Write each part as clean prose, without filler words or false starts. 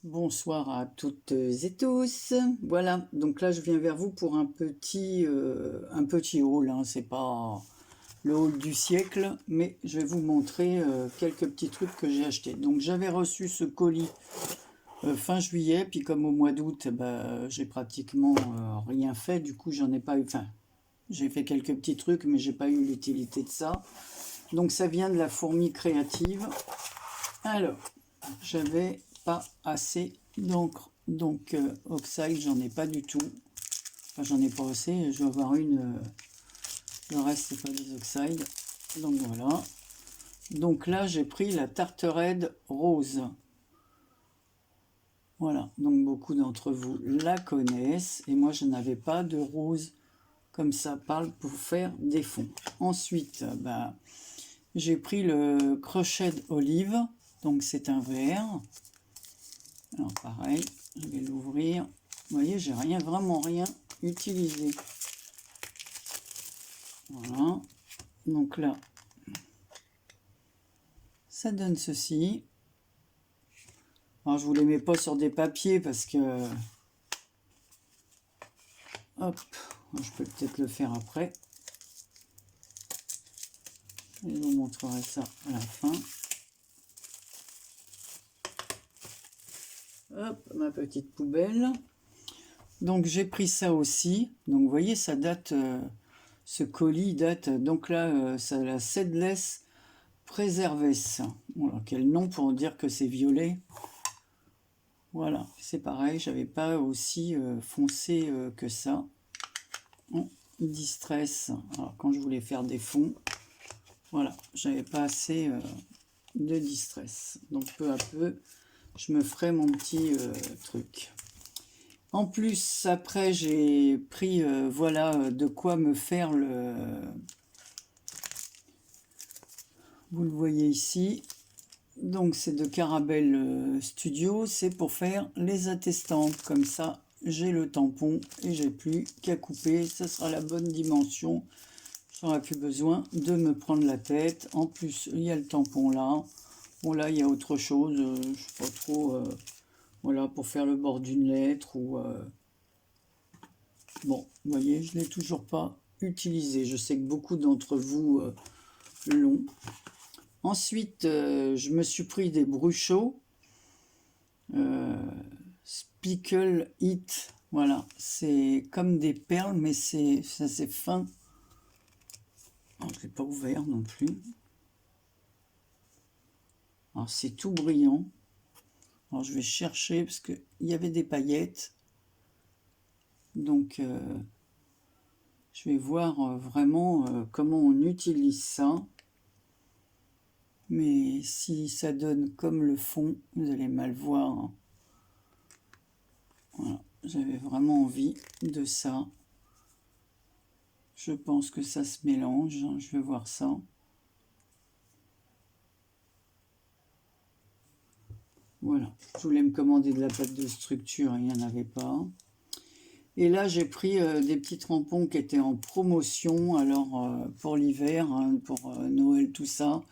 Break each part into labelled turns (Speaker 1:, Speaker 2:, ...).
Speaker 1: Bonsoir à toutes et tous. Voilà, donc là je viens vers vous pour un petit haul, hein. C'est pas le haul du siècle, mais je vais vous montrer quelques petits trucs que j'ai achetés. Donc j'avais reçu ce colis fin juillet, puis comme au mois d'août, j'ai pratiquement rien fait, du coup j'en ai pas eu. Enfin, j'ai fait quelques petits trucs, mais j'ai pas eu l'utilité de ça. Donc ça vient de la fourmi créative. Alors, j'avais pas assez d'encre, donc oxyde j'en ai pas du tout. Enfin, j'en ai pas assez, je vais avoir une. Le reste c'est pas des oxydes. Donc voilà. Donc là j'ai pris la Tartered rose. Voilà, donc beaucoup d'entre vous la connaissent et moi je n'avais pas de rose comme ça parle pour faire des fonds. Ensuite, j'ai pris le crochet olive, donc c'est un verre. Alors pareil, je vais l'ouvrir. Vous voyez, j'ai vraiment rien utilisé. Voilà. Donc là, ça donne ceci. Alors je vous les mets pas sur des papiers parce que... Hop, je peux peut-être le faire après. Et je vous montrerai ça à la fin. Hop, ma petite poubelle. Donc j'ai pris ça aussi. Donc vous voyez, ça date... ce colis date... Donc là, ça la Seedless Preserves. Voilà, quel nom pour dire que c'est violet. Voilà, c'est pareil, j'avais pas aussi foncé que ça. En distress, alors quand je voulais faire des fonds, voilà, j'avais pas assez de distress. Donc peu à peu, je me ferai mon petit truc. En plus, après, j'ai pris, voilà, de quoi me faire le... Vous le voyez ici. Donc c'est de Caramel Studio, c'est pour faire les attestants. Comme ça, j'ai le tampon et j'ai plus qu'à couper. Ça sera la bonne dimension. J'aurai plus besoin de me prendre la tête. En plus, il y a le tampon là. Bon là, il y a autre chose. Je sais pas trop. Voilà, pour faire le bord d'une lettre ou... Bon, vous voyez, je ne l'ai toujours pas utilisé. Je sais que beaucoup d'entre vous l'ont. Ensuite, je me suis pris des bruchots. Spickle It. Voilà, c'est comme des perles, mais c'est assez fin. Alors, je ne l'ai pas ouvert non plus. Alors, c'est tout brillant. Alors, je vais chercher parce qu'il y avait des paillettes. Donc, je vais voir vraiment comment on utilise ça. Mais si ça donne comme le fond, vous allez mal voir. Voilà, j'avais vraiment envie de ça. Je pense que ça se mélange. Je vais voir ça. Voilà, je voulais me commander de la pâte de structure, il n'y en avait pas. Et là, j'ai pris des petits tampons qui étaient en promotion. Alors, pour l'hiver, hein, pour Noël, tout ça.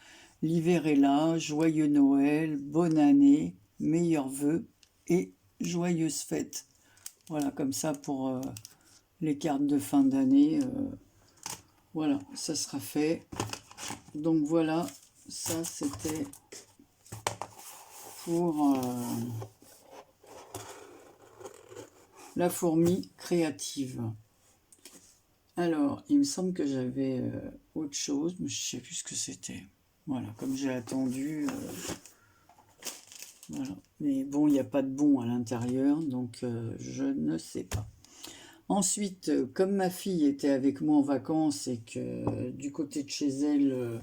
Speaker 1: L'hiver est là, joyeux Noël, bonne année, meilleurs vœux et joyeuses fêtes. Voilà, comme ça pour les cartes de fin d'année. Voilà, ça sera fait. Donc voilà, ça c'était pour la fourmi créative. Alors, il me semble que j'avais autre chose, mais je ne sais plus ce que c'était. Voilà, comme j'ai attendu. Voilà. Mais bon, il n'y a pas de bon à l'intérieur, donc je ne sais pas. Ensuite, comme ma fille était avec moi en vacances et que du côté de chez elle,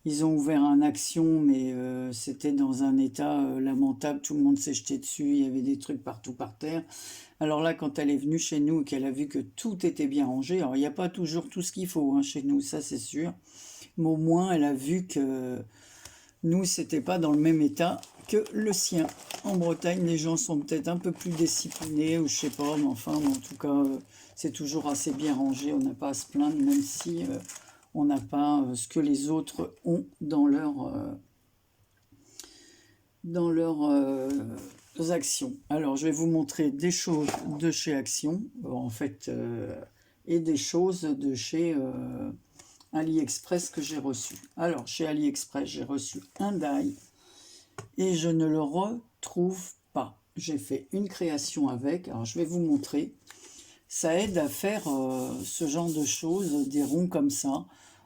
Speaker 1: ils ont ouvert un Action, mais c'était dans un état lamentable. Tout le monde s'est jeté dessus. Il y avait des trucs partout par terre. Alors là, quand elle est venue chez nous et qu'elle a vu que tout était bien rangé, alors il n'y a pas toujours tout ce qu'il faut hein, chez nous, ça c'est sûr. Mais au moins, elle a vu que nous, c'était pas dans le même état que le sien. En Bretagne, les gens sont peut-être un peu plus disciplinés, ou je sais pas, mais enfin, en tout cas, c'est toujours assez bien rangé. On n'a pas à se plaindre, même si on n'a pas ce que les autres ont dans leurs actions. Alors, je vais vous montrer des choses de chez Action, en fait, et des choses de chez AliExpress que j'ai reçu. Alors, chez AliExpress, j'ai reçu un die et je ne le retrouve pas. J'ai fait une création avec. Alors, je vais vous montrer. Ça aide à faire ce genre de choses, des ronds comme ça.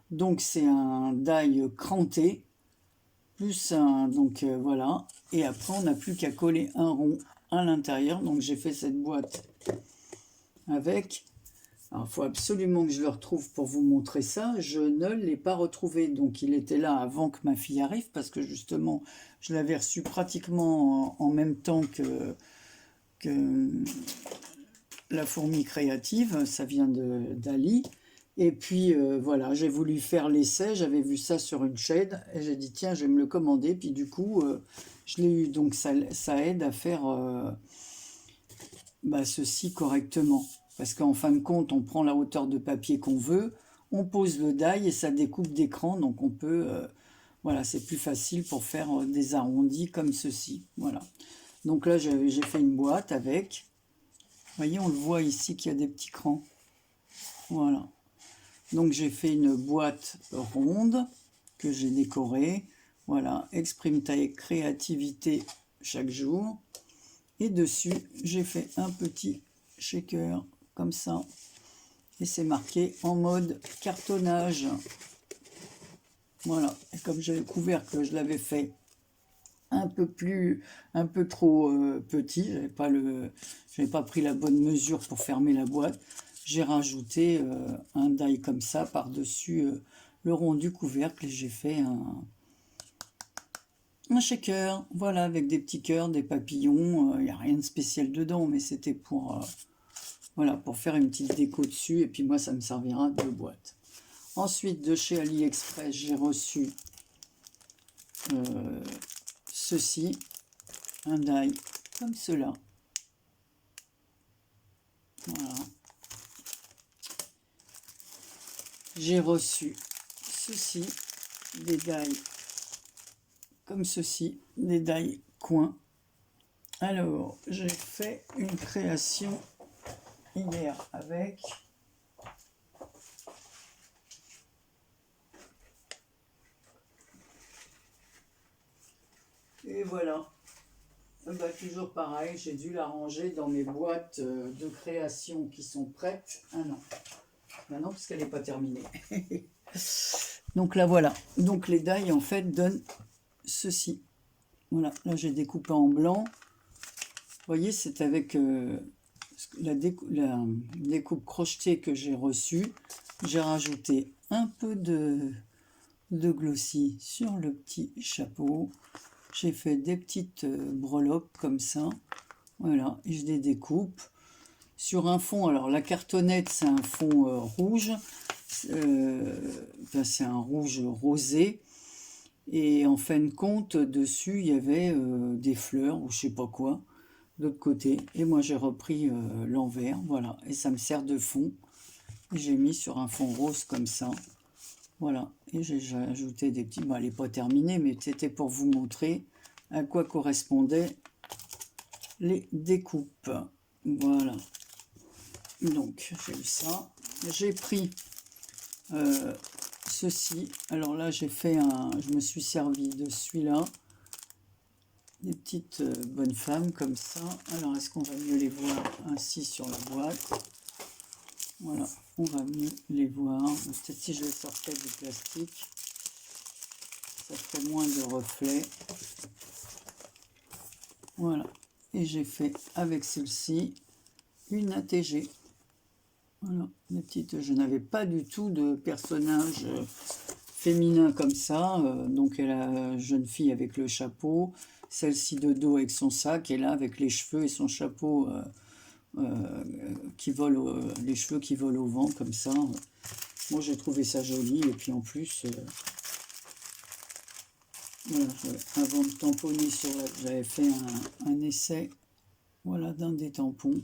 Speaker 1: Donc, c'est un die cranté, plus un... Donc, voilà. Et après, on n'a plus qu'à coller un rond à l'intérieur. Donc, j'ai fait cette boîte avec... Alors, il faut absolument que je le retrouve pour vous montrer ça. Je ne l'ai pas retrouvé. Donc, il était là avant que ma fille arrive parce que justement, je l'avais reçu pratiquement en même temps que la fourmi créative. Ça vient d'Ali. Et puis, voilà, j'ai voulu faire l'essai. J'avais vu ça sur une chaîne et j'ai dit, tiens, je vais me le commander. Puis, du coup, je l'ai eu. Donc, ça aide à faire ceci correctement. Parce qu'en fin de compte, on prend la hauteur de papier qu'on veut, on pose le die et ça découpe d'écran. Donc on peut, voilà, c'est plus facile pour faire des arrondis comme ceci. Voilà. Donc là, j'ai fait une boîte avec. Vous voyez, on le voit ici qu'il y a des petits crans. Voilà. Donc j'ai fait une boîte ronde que j'ai décorée. Voilà, exprime ta créativité chaque jour. Et dessus, j'ai fait un petit shaker comme ça. Et c'est marqué en mode cartonnage. Voilà. Et comme j'ai le couvercle, je l'avais fait un peu trop petit. J'avais pas pris la bonne mesure pour fermer la boîte. J'ai rajouté un die comme ça par-dessus le rond du couvercle et j'ai fait un shaker, voilà, avec des petits cœurs, des papillons. Il n'y a rien de spécial dedans, mais c'était pour, voilà, pour faire une petite déco dessus. Et puis moi, ça me servira de boîte. Ensuite, de chez AliExpress, j'ai reçu ceci, un die comme cela. Voilà. J'ai reçu ceci, des die comme ceci, des die coins. Alors, j'ai fait une création hier avec et voilà. Bah, toujours pareil, j'ai dû la ranger dans mes boîtes de création qui sont prêtes. Ah non, maintenant parce qu'elle n'est pas terminée. Donc là voilà, donc les die en fait donnent ceci. Voilà, là j'ai découpé en blanc. Vous voyez, c'est avec la découpe crochetée que j'ai reçue. J'ai rajouté un peu de glossy sur le petit chapeau. J'ai fait des petites breloques comme ça. Voilà, et je les découpe sur un fond. Alors la cartonnette, c'est un fond rouge. C'est un rouge rosé. Et en fin de compte, dessus, il y avait des fleurs ou je sais pas quoi, de l'autre côté. Et moi, j'ai repris l'envers, voilà. Et ça me sert de fond. J'ai mis sur un fond rose comme ça. Voilà. Et j'ai ajouté des petits... Bon, elle n'est pas terminée, mais c'était pour vous montrer à quoi correspondaient les découpes. Voilà. Donc, j'ai eu ça. J'ai pris... ceci, alors là j'ai fait je me suis servi de celui-là, des petites bonnes femmes comme ça. Alors est-ce qu'on va mieux les voir ainsi sur la boîte? Voilà, on va mieux les voir. Peut-être si je les sortais du plastique, ça ferait moins de reflets. Voilà, et j'ai fait avec celle-ci une ATG. Voilà, les petites, je n'avais pas du tout de personnage féminin comme ça. Donc elle a la jeune fille avec le chapeau, celle-ci de dos avec son sac, et là avec les cheveux et son chapeau qui vole, les cheveux qui volent au vent comme ça. Moi j'ai trouvé ça joli, et puis en plus, Voilà, avant de tamponner sur la... J'avais fait un essai, voilà, d'un des tampons.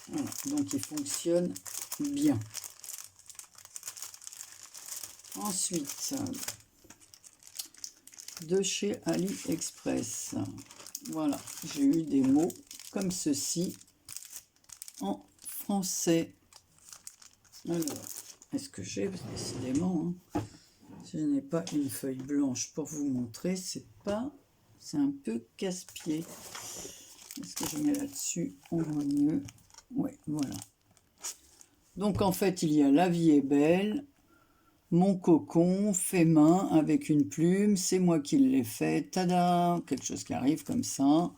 Speaker 1: Voilà, donc il fonctionne bien. Ensuite, de chez AliExpress, voilà, j'ai eu des mots comme ceci en français. Alors, est-ce que j'ai, décidément, hein, si je n'ai pas une feuille blanche pour vous montrer, c'est un peu casse-pied. Est-ce que je mets là-dessus? On voit mieux. Oui, voilà. Donc en fait, il y a La vie est belle, Mon cocon, fait main avec une plume, c'est moi qui l'ai fait, tada, quelque chose qui arrive comme ça.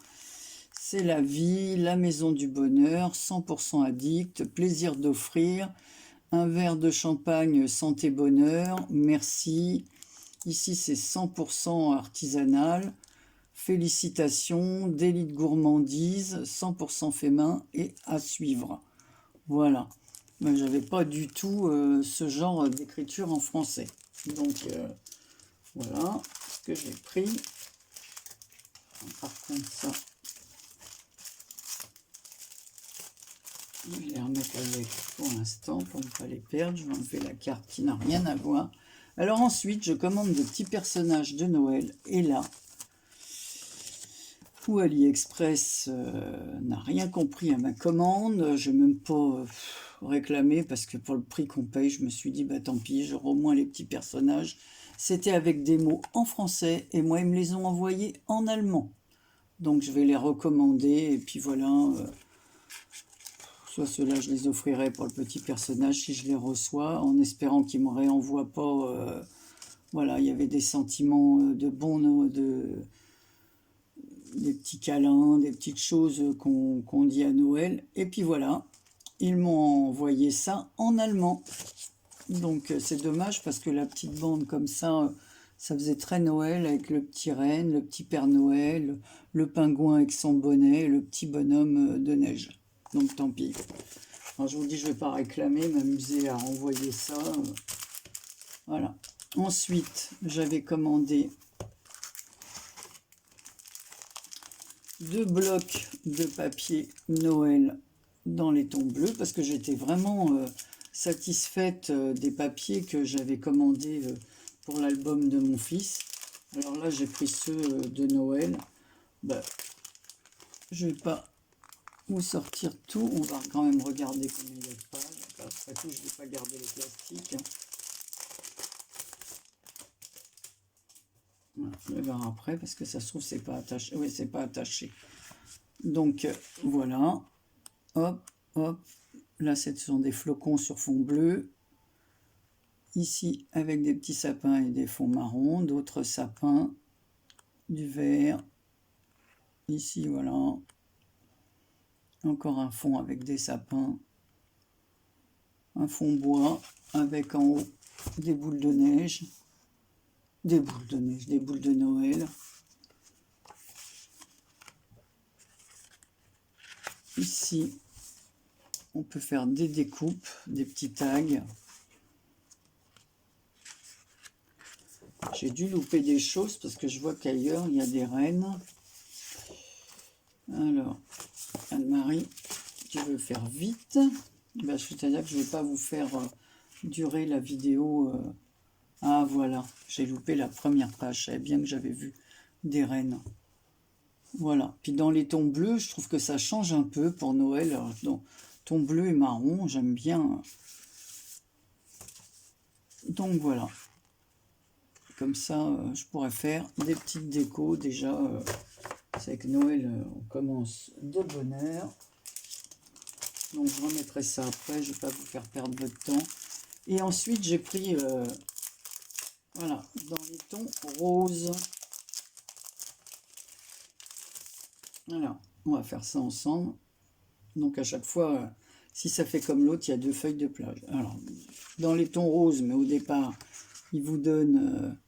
Speaker 1: C'est la vie, la maison du bonheur, 100% addict, plaisir d'offrir, un verre de champagne santé bonheur, merci. Ici c'est 100% artisanal, félicitations, délit de gourmandise, 100% fait main et à suivre. Voilà. Mais j'avais pas du tout ce genre d'écriture en français. Donc voilà ce que j'ai pris. Par contre ça, je vais les remettre avec pour l'instant pour ne pas les perdre. Je vais enlever la carte qui n'a rien à voir. Alors ensuite, je commande de petits personnages de Noël. Et là, où AliExpress n'a rien compris à ma commande. Je n'ai même pas réclamé parce que pour le prix qu'on paye, je me suis dit, bah tant pis, j'aurai au moins les petits personnages. C'était avec des mots en français et moi, ils me les ont envoyés en allemand. Donc je vais les recommander et puis voilà. Soit ceux-là, je les offrirai pour le petit personnage si je les reçois, en espérant qu'ils ne me réenvoient pas. Voilà, il y avait des sentiments de bon, des petits câlins, des petites choses qu'on dit à Noël. Et puis voilà, ils m'ont envoyé ça en allemand. Donc c'est dommage parce que la petite bande comme ça faisait très Noël avec le petit renne, le petit Père Noël, le pingouin avec son bonnet, le petit bonhomme de neige. Donc tant pis. Alors, je vous dis, je ne vais pas réclamer, m'amuser à renvoyer ça. Voilà. Ensuite, j'avais commandé 2 blocs de papier Noël dans les tons bleus parce que j'étais vraiment satisfaite des papiers que j'avais commandés pour l'album de mon fils. Alors là, j'ai pris ceux de Noël. Ben, je ne vais pas vous sortir tout. On va quand même regarder combien il y a de pages. Après tout, je ne vais pas garder le plastique. Voilà, je vais voir après parce que ça se trouve c'est pas attaché. Oui, c'est pas attaché. Donc voilà. Hop, hop. Là, ce sont des flocons sur fond bleu. Ici, avec des petits sapins et des fonds marrons. D'autres sapins. Du vert. Ici, voilà. Encore un fond avec des sapins. Un fond bois avec en haut des boules de neige. Des boules de neige, des boules de Noël. Ici, on peut faire des découpes, des petits tags. J'ai dû louper des choses parce que je vois qu'ailleurs, il y a des rennes. Alors, Anne-Marie, tu veux faire vite. Ben, c'est-à-dire que je ne vais pas vous faire durer la vidéo. Ah, voilà, j'ai loupé la première page. Je savais bien que j'avais vu des rennes. Voilà. Puis dans les tons bleus, je trouve que ça change un peu pour Noël. Alors, dans ton bleu et marron, j'aime bien. Donc voilà. Comme ça, je pourrais faire des petites décos. Déjà, c'est avec Noël, on commence de bonne heure. Donc je remettrai ça après. Je ne vais pas vous faire perdre votre temps. Et ensuite, j'ai pris, voilà, dans les tons roses. Alors, on va faire ça ensemble. Donc à chaque fois, si ça fait comme l'autre, il y a 2 feuilles de plage. Alors, dans les tons roses, mais au départ, il vous donne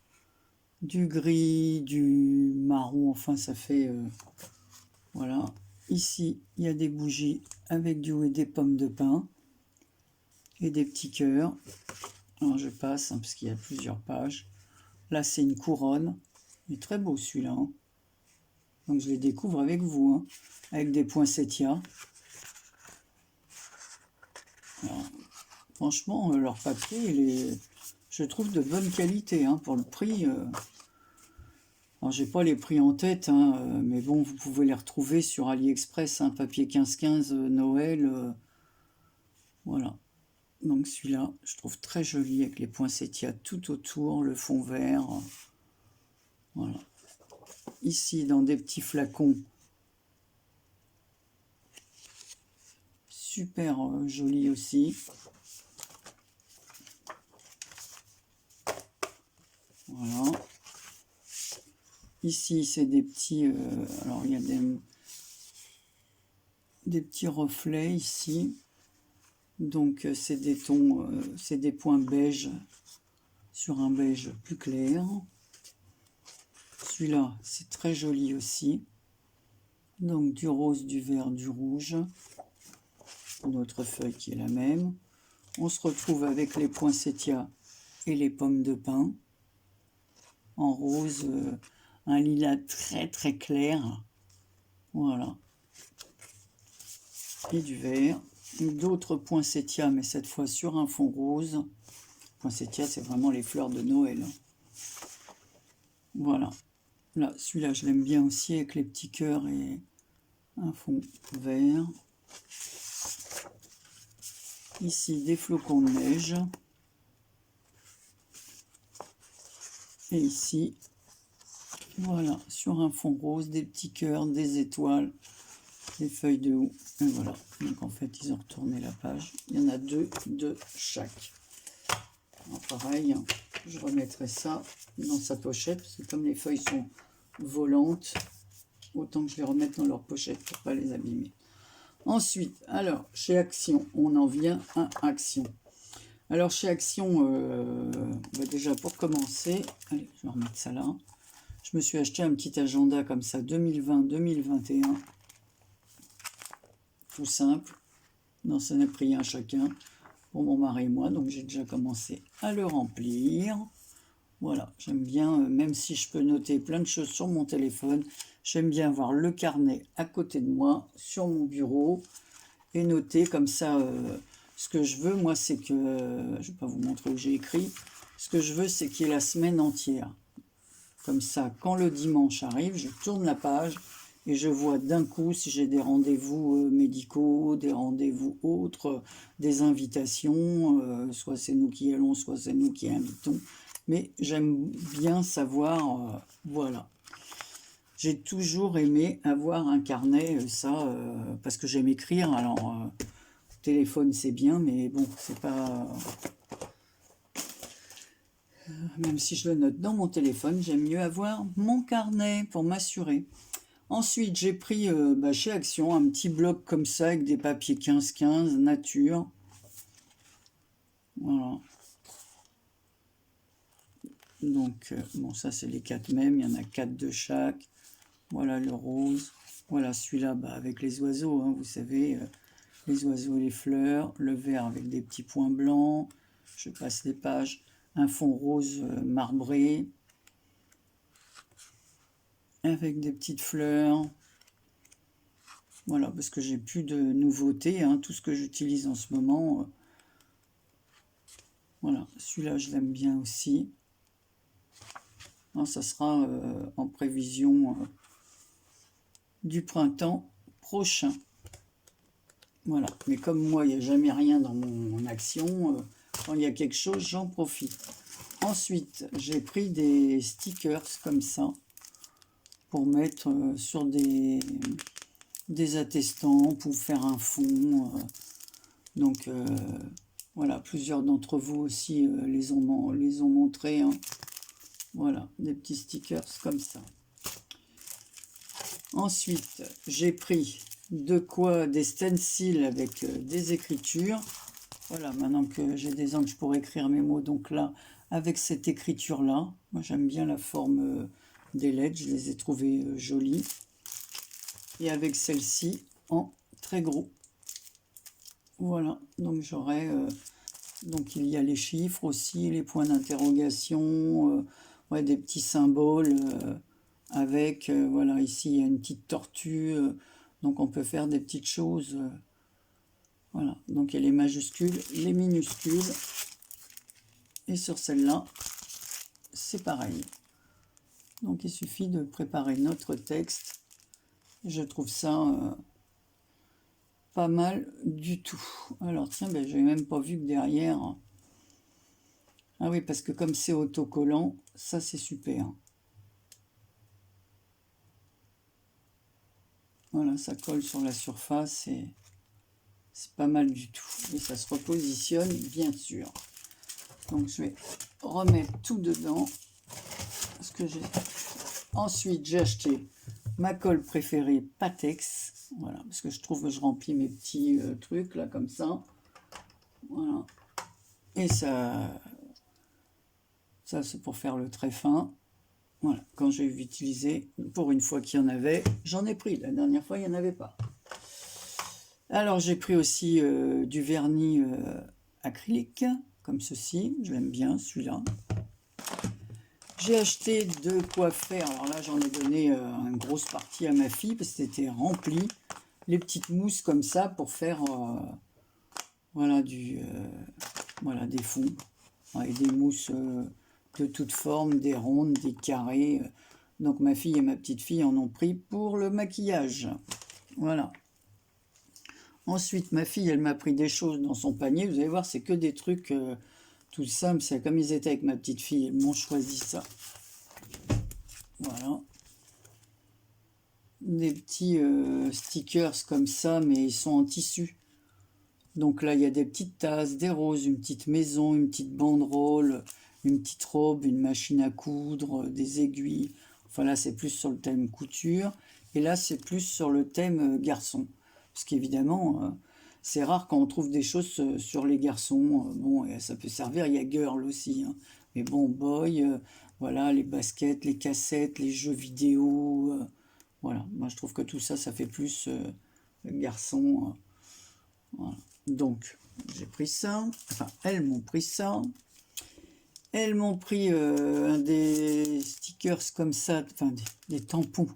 Speaker 1: du gris, du marron, enfin ça fait... voilà. Ici, il y a des bougies avec du et des pommes de pin et des petits cœurs. Alors je passe, hein, parce qu'il y a plusieurs pages. Là, c'est une couronne. Il est très beau celui-là. Hein. Donc je les découvre avec vous, hein, avec des poinsettias. Alors, franchement, leur papier, je trouve de bonne qualité, hein, pour le prix. Alors, j'ai pas les prix en tête, hein, mais bon, vous pouvez les retrouver sur AliExpress, hein, papier 15-15, Noël. Voilà. Donc celui-là, je trouve très joli avec les poinsettias tout autour, le fond vert. Voilà. Ici, dans des petits flacons. Super joli aussi. Voilà. Ici, c'est des petits... alors, il y a des petits reflets ici. Donc, c'est des tons... c'est des points beige sur un beige plus clair. Celui-là, c'est très joli aussi. Donc, du rose, du vert, du rouge. Notre feuille qui est la même. On se retrouve avec les poinsettias et les pommes de pin. En rose, un lilas très très clair. Voilà. Et du vert. D'autres poinsettias, mais cette fois sur un fond rose. Poinsettias, c'est vraiment les fleurs de Noël. Voilà. Là, celui-là, je l'aime bien aussi avec les petits cœurs et un fond vert. Ici, des flocons de neige. Et ici, voilà, sur un fond rose, des petits cœurs, des étoiles, des feuilles de houx. Et voilà. Donc en fait, ils ont retourné la page. Il y en a deux de chaque. Alors, pareil, je remettrai ça dans sa pochette, parce que comme les feuilles sont volantes, autant que je les remette dans leur pochette pour ne pas les abîmer. Ensuite, alors, chez Action, on en vient à Action. Alors, chez Action, déjà pour commencer, allez, je vais remettre ça là. Je me suis acheté un petit agenda comme ça, 2020-2021. Tout simple. Non, ça n'a pris un chacun pour mon mari et moi. Donc, j'ai déjà commencé à le remplir. Voilà, j'aime bien, même si je peux noter plein de choses sur mon téléphone, j'aime bien avoir le carnet à côté de moi, sur mon bureau, et noter comme ça ce que je veux. Moi, c'est que, je ne vais pas vous montrer où j'ai écrit, ce que je veux, c'est qu'il y ait la semaine entière. Comme ça, quand le dimanche arrive, je tourne la page et je vois d'un coup si j'ai des rendez-vous médicaux, des rendez-vous autres, des invitations, soit c'est nous qui allons, soit c'est nous qui invitons. Mais j'aime bien savoir, voilà. J'ai toujours aimé avoir un carnet, ça, parce que j'aime écrire. Alors, téléphone c'est bien, mais bon, c'est pas... même si je le note dans mon téléphone, j'aime mieux avoir mon carnet pour m'assurer. Ensuite, j'ai pris chez Action un petit bloc comme ça avec des papiers 15-15 nature. Voilà. Donc, bon, ça c'est les 4 mêmes, il y en a 4 de chaque. Voilà le rose. Voilà celui-là avec les oiseaux, hein, vous savez, les oiseaux et les fleurs. Le vert avec des petits points blancs. Je passe les pages. Un fond rose marbré. Avec des petites fleurs. Voilà, parce que j'ai plus de nouveautés. Hein, tout ce que j'utilise en ce moment. Voilà, celui-là je l'aime bien aussi. Alors, ça sera en prévision du printemps prochain. Voilà, mais comme moi, il n'y a jamais rien dans mon Action, quand il y a quelque chose, j'en profite. Ensuite, j'ai pris des stickers comme ça, pour mettre sur des attestants, pour faire un fond. Donc, voilà, plusieurs d'entre vous aussi les ont montrés. Hein. Voilà, des petits stickers comme ça. Ensuite, j'ai pris des stencils avec des écritures. Voilà, maintenant que j'ai des encres, je pourrais écrire mes mots. Donc là, avec cette écriture-là, moi j'aime bien la forme des lettres, je les ai trouvées jolies. Et avec celle-ci en très gros. Voilà, donc j'aurai Donc il y a les chiffres aussi, les points d'interrogation, ouais, des petits symboles avec, voilà, ici il y a une petite tortue, donc on peut faire des petites choses. Voilà, donc il y a les majuscules, les minuscules, et sur celle-là, c'est pareil. Donc il suffit de préparer notre texte. Je trouve ça pas mal du tout. Alors tiens, ben, j'ai même pas vu que derrière... Ah oui, parce que comme c'est autocollant, ça c'est super. Voilà, ça colle sur la surface et c'est pas mal du tout. Et ça se repositionne, bien sûr. Donc je vais remettre tout dedans. Parce que j'ai... Ensuite, j'ai acheté ma colle préférée Patex. Voilà, parce que je trouve que je remplis mes petits trucs là, comme ça. Voilà. Et ça c'est pour faire le très fin. Voilà, quand j'ai utilisé, pour une fois qu'il y en avait, j'en ai pris. La dernière fois, il n'y en avait pas. Alors, j'ai pris aussi du vernis acrylique, comme ceci. Je l'aime bien, celui-là. J'ai acheté de quoi faire. Alors là, j'en ai donné une grosse partie à ma fille, parce que c'était rempli. Les petites mousses comme ça, pour faire voilà, voilà, des fonds. Et des mousses de toutes formes, des rondes, des carrés. Donc ma fille et ma petite fille en ont pris pour le maquillage. Voilà. Ensuite, ma fille, elle m'a pris des choses dans son panier. Vous allez voir, c'est que des trucs tout simples. C'est comme ils étaient avec ma petite fille, elles m'ont choisi ça. Voilà. Des petits stickers comme ça, mais ils sont en tissu. Donc là, il y a des petites tasses, des roses, une petite maison, une petite banderole, une petite robe, une machine à coudre, des aiguilles. Enfin là, c'est plus sur le thème couture. Et là, c'est plus sur le thème garçon. Parce qu'évidemment, c'est rare quand on trouve des choses sur les garçons. Bon, et ça peut servir, il y a girl aussi. Hein. Mais bon, boy, voilà, les baskets, les cassettes, les jeux vidéo. Voilà, moi je trouve que tout ça, ça fait plus garçon. Voilà. Donc, j'ai pris ça. Enfin, elles m'ont pris ça. Elles m'ont pris des stickers comme ça, enfin des tampons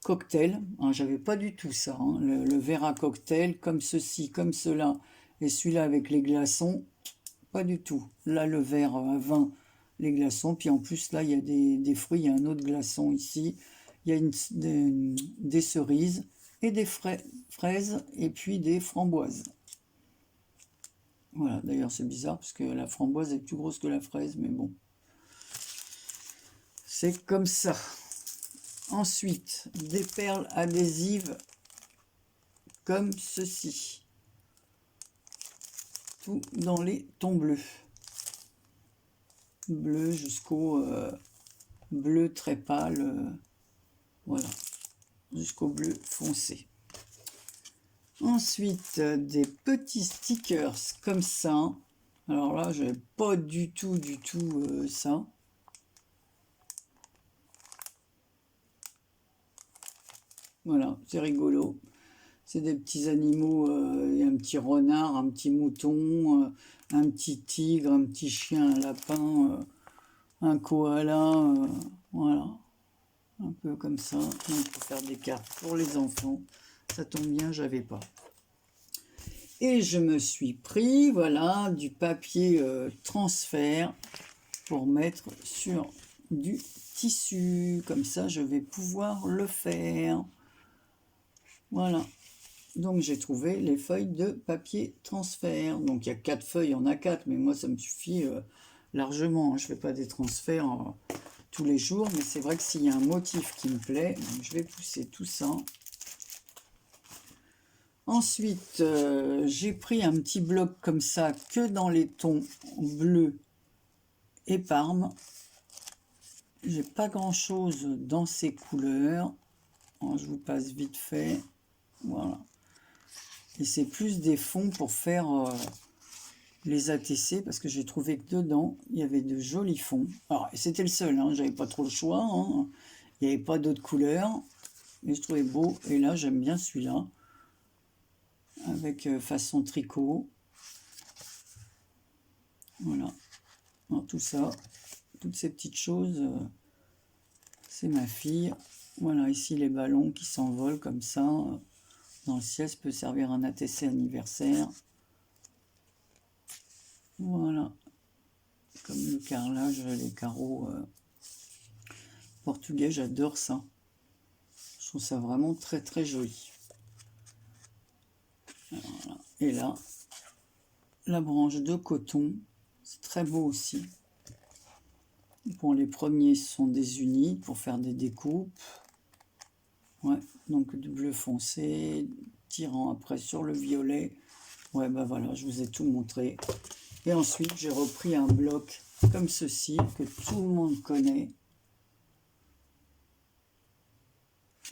Speaker 1: cocktail. Hein, j'avais pas du tout ça. Hein. Le verre à cocktail, comme ceci, comme cela. Et celui-là avec les glaçons, pas du tout. Là, le verre à vin, les glaçons. Puis en plus, là, il y a des fruits. Il y a un autre glaçon ici. Il y a des cerises et des fraises et puis des framboises. Voilà, d'ailleurs c'est bizarre parce que la framboise est plus grosse que la fraise, mais bon. C'est comme ça. Ensuite, des perles adhésives comme ceci. Tout dans les tons bleus. Bleu jusqu'au bleu très pâle. Voilà, jusqu'au bleu foncé. Ensuite, des petits stickers comme ça. Alors là, je n'avais pas du tout ça. Voilà, c'est rigolo. C'est des petits animaux, il y a un petit renard, un petit mouton, un petit tigre, un petit chien, un lapin, un koala, voilà. Un peu comme ça. Donc, pour faire des cartes pour les enfants. Ça tombe bien, j'avais pas. Et je me suis pris, voilà, du papier transfert pour mettre sur du tissu. Comme ça, je vais pouvoir le faire. Voilà. Donc, j'ai trouvé les feuilles de papier transfert. Donc, il y a 4 feuilles, il y en a 4, mais moi, ça me suffit largement. Je ne fais pas des transferts tous les jours, mais c'est vrai que s'il y a un motif qui me plaît, donc je vais pousser tout ça. Ensuite, j'ai pris un petit bloc comme ça, que dans les tons bleu et parme. J'ai pas grand chose dans ces couleurs. Alors, je vous passe vite fait. Voilà. Et c'est plus des fonds pour faire les ATC, parce que j'ai trouvé que dedans, il y avait de jolis fonds. Alors, c'était le seul, hein, j'avais pas trop le choix. Hein. Il n'y avait pas d'autres couleurs. Mais je trouvais beau. Et là, j'aime bien celui-là. Avec façon tricot. Voilà. Alors, tout ça, toutes ces petites choses, c'est ma fille. Voilà, ici les ballons qui s'envolent comme ça. Dans le ciel, ça peut servir un ATC anniversaire. Voilà. Comme le carrelage, les carreaux portugais, j'adore ça. Je trouve ça vraiment très très joli. Alors, voilà. Et là, la branche de coton, c'est très beau aussi. Bon, les premiers sont des unis pour faire des découpes. Ouais, donc du bleu foncé, tirant après sur le violet. Ouais, bah voilà, je vous ai tout montré. Et ensuite, j'ai repris un bloc comme ceci, que tout le monde connaît.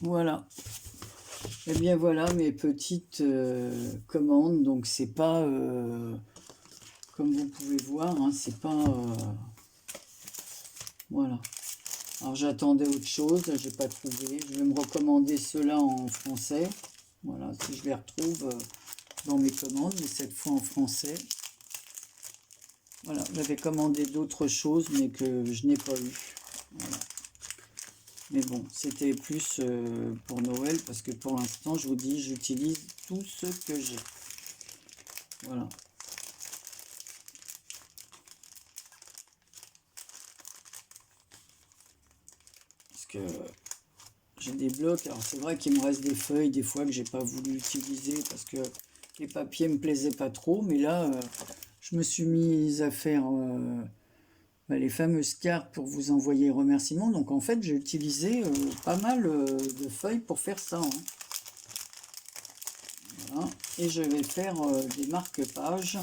Speaker 1: Voilà. Et bien voilà mes petites commandes. Donc c'est pas, comme vous pouvez voir, hein, c'est pas... voilà. Alors j'attendais autre chose, j'ai pas trouvé. Je vais me recommander ceux-là en français. Voilà, si je les retrouve dans mes commandes, mais cette fois en français. Voilà, j'avais commandé d'autres choses, mais que je n'ai pas eu. Voilà. Mais bon, c'était plus pour Noël, parce que pour l'instant, je vous dis, j'utilise tout ce que j'ai. Voilà. Parce que j'ai des blocs, alors c'est vrai qu'il me reste des feuilles, des fois que j'ai pas voulu utiliser, parce que les papiers me plaisaient pas trop, mais là, je me suis mise à faire les fameuses cartes pour vous envoyer remerciements. Donc en fait, j'ai utilisé pas mal de feuilles pour faire ça. Hein. Voilà. Et je vais faire des marque-pages.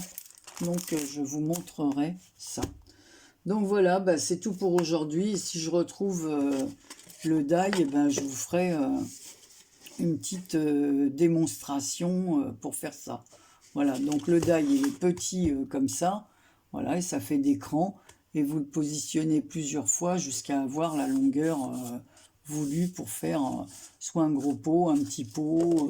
Speaker 1: Donc je vous montrerai ça. Donc voilà, bah, c'est tout pour aujourd'hui. Si je retrouve le die, eh ben, je vous ferai une petite démonstration pour faire ça. Voilà, donc le die il est petit comme ça. Voilà, et ça fait des crans. Et vous le positionnez plusieurs fois jusqu'à avoir la longueur voulue pour faire soit un gros pot, un petit pot,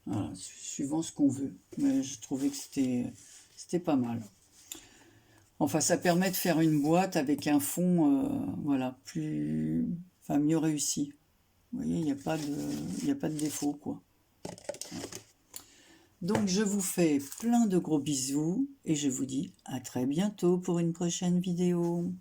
Speaker 1: voilà, suivant ce qu'on veut. Mais je trouvais que c'était pas mal. Enfin, ça permet de faire une boîte avec un fond, voilà, enfin, mieux réussi. Vous voyez, il n'y a pas de défaut, quoi. Donc, je vous fais plein de gros bisous et je vous dis à très bientôt pour une prochaine vidéo.